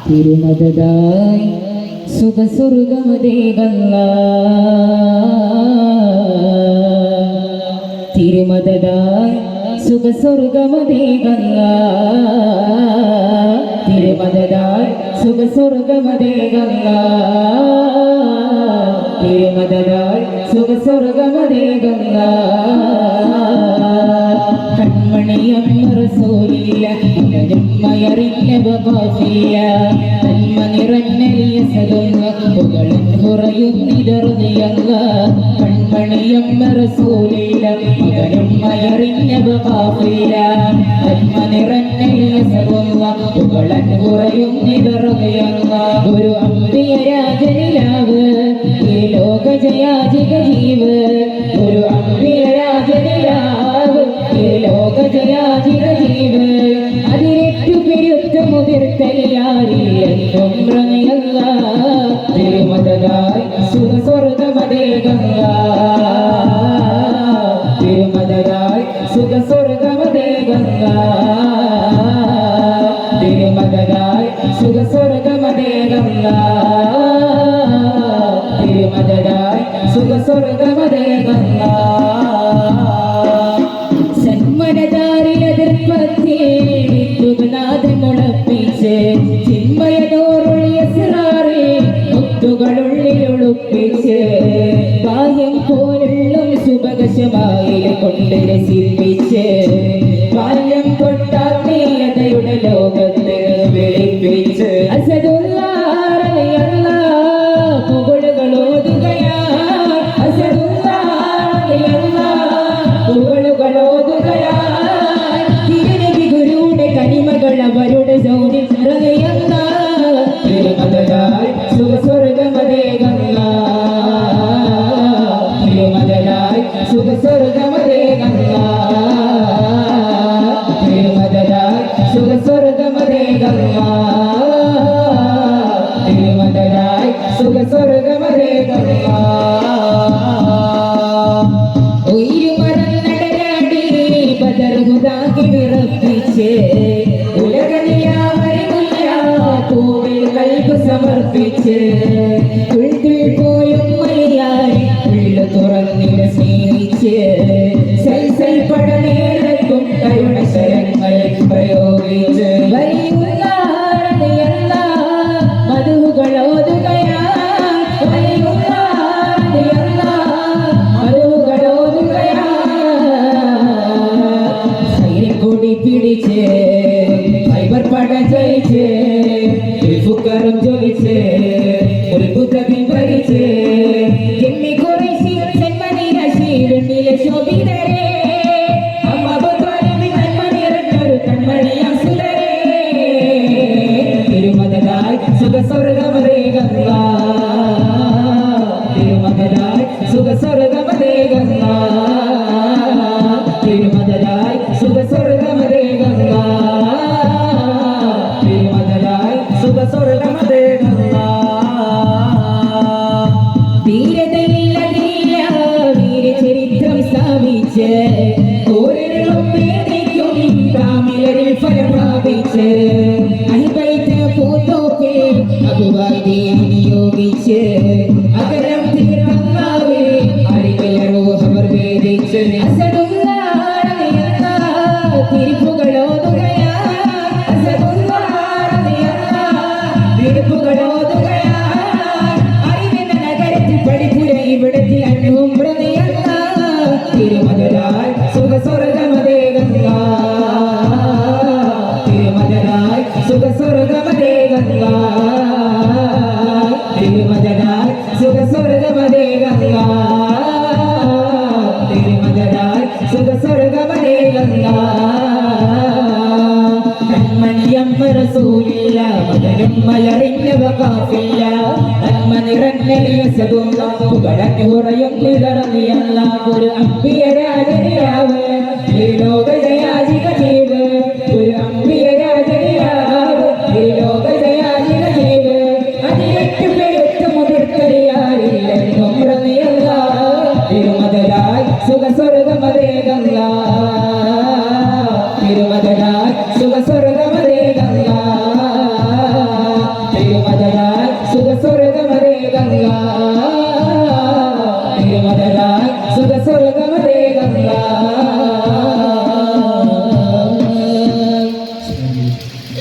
തിരുമദായി സുഖസ്വർഗമതേകല്ല തിരുമദായി സുഖസ്വർഗമതേകല്ല തിരുമദായി സുഖസ്വർഗമതേകല്ല തിരുമദായി സുഖസ്വർഗമതേകല്ല കൺമണിയമ്മ റസൂലില്ല മയറിഞ്ഞ ബബാഫില്ല നന്മ നിറഞ്ഞലിയ സദുന്ന പുകളൻ ഹുറയുന്നിതറുതിയല്ല കൺമണിയമ്മ റസൂലില്ല മകനും മയറിഞ്ഞ ബബാഫില്ല നന്മ നിറഞ്ഞലിയ സദുന്ന പുകളൻ ഹുറയുന്നിതറുതിയല്ല ഒരു അമ്പിയ രാജനിലാവ് ഈ ലോക ജയാജിക ജീവ് ഒരു അമ്പിയ രാജനിലാവ് ഈ ലോക ജയാജിക ജീവ് അതിരേറ്റു പെരുത്ത മുതിർത്തലിയാരില്ലെന്നും റണിയല്ല തിരുമദായി സുഖസ്വർഗമതേകല്ല തിരുമദായി സുഖസ്വർഗമതേകല്ല തിരുമദായി സുഖസ്വർഗമതേകല്ല തിരുമദായി സുഖസ്വർഗമതേകല്ല സന്മനദാരിലെതിർപ്പത്തിനാഥൻ മുളപ്പിച്ച് ചിന്മയനോറുള്ളിയ സിറാറെ മുത്തുകളുള്ളിൽ ഒളിപ്പിച്ച് ബാഹ്യം പോലുള്ള സുഭകശമായി കൊണ്ട് രസിപ്പിച്ച് ബാല്യം കൊട്ടാത്മീയതയുടെ ലോകത്ത് വെളിപ്പിച്ച് അസദുല്ലാറയല്ല പുകളുകളോതുകയാ അസദുല്ലാറയല്ല പുകളുകളോതുകയാ അവരുടെ സൗന്ദര്യല്ല തിരുമദായി സുഖസ്വർഗമതേകല്ല തിരുമദായി സുഖസ്വർഗമതേകല്ല തിരുമദായി സുഖസ്വർഗമതേകല്ല തിരുമദായി സുഖസ്വർഗമതേകല്ല ഉയരുമരം നടരാടി ബദർഹുദാക്കി വിറപ്പിച്ച് സമർപ്പിച്ച് പോയും മലയാളി ഉള്ളു തുറന്നിട സ്നേഹിച്ച് സൈസൽ പടനേരത്തും കരുണശരങ്ങൾ പ്രയോഗിച്ച് വലിയുള്ളാറതയല്ല മധുകളോതുകയാ വലിയുള്ളാറതയല്ല മധുകളോതുകയാ സൈനിക്കൊടി പിടിച്ച് ഫൈബർ പട ജയിച്ച് ഫുക്കറും ജോലിച്ച് ഒരു പുതകിൽ ഭരിച്ച് എമ്മി കുറേശി ജന്മനിരശീലനിലെ ശോഭിതരേ അമ്മബുദ്ധാലിമി നന്മനിറഞ്ഞൊരു കൺമണിയാം സുരരേ തിരുമദായി സുഖസ്വർഗമതേകല്ല തിരുമദായി സുഖസ്വർഗമതേകല്ല തിരുമദായി സുഖസ്വർഗമതേകല്ല ധീരതയില്ല വീരചരിത്രം സ്ഥാപിച്ച് ഓരോ പേടിക്കും താമിലരിൽ ഫലം പ്രാപിച്ച് അഹിബൈത്ത് പൂത്തോക്കെ അബുവായി നിയോഗിച്ച് അകരം തീർന്നാവേ അറിവിലറോ അവർ വേദിച്ച് അസദുല്ലാറയല്ല തിരിപ്പുകളോതുകയാ അസദുല്ലാറയല്ല തിരിപ്പുകളോതുകയാ അറിവിന്റെ നഗരത്തിൽ പഠിപ്പുര ഇവിടത്തിൽ അണ്ണും പ്രതിയല്ല തിരുമദായി സുഖസ്വർഗമതേകല്ല തിരുമദായി സുഖസ്വർഗമതേകല്ല തിരുമദായി സുഖസ്വർഗമതേകല്ല തിരുമദായി സുഖസ്വർഗമതേകല്ല കൺമണിയമ്മ റസൂലില്ല മകനും മലറിഞ്ഞ വഖാഫില്ല നന്മ നിറഞ്ഞലിയ സദുല്ല പുകളൻ ഹുറയും നിറഞ്ഞല്ല ഒരു അമ്പിയ രാജനിലാവ് ഈ ലോക ജയാജിക ജീവ് ഒരു അമ്പിയ രാജനിലാവ് ഈ ലോക ജയാജിക ജീവ് അതിരറ്റു പെരുത്ത മുതിർത്തറിയാറില്ലെന്നും റളിയല്ല തിരുമതലായി സുഖസ്വർഗമതേകല്ല തിരുമതലായി സുഖസ്വർഗമതേകല്ല തിരുമതലായി സുഖസ്വർഗമതേകല്ല തിരുമതലായി സുഖസ്വർഗമതേകല്ല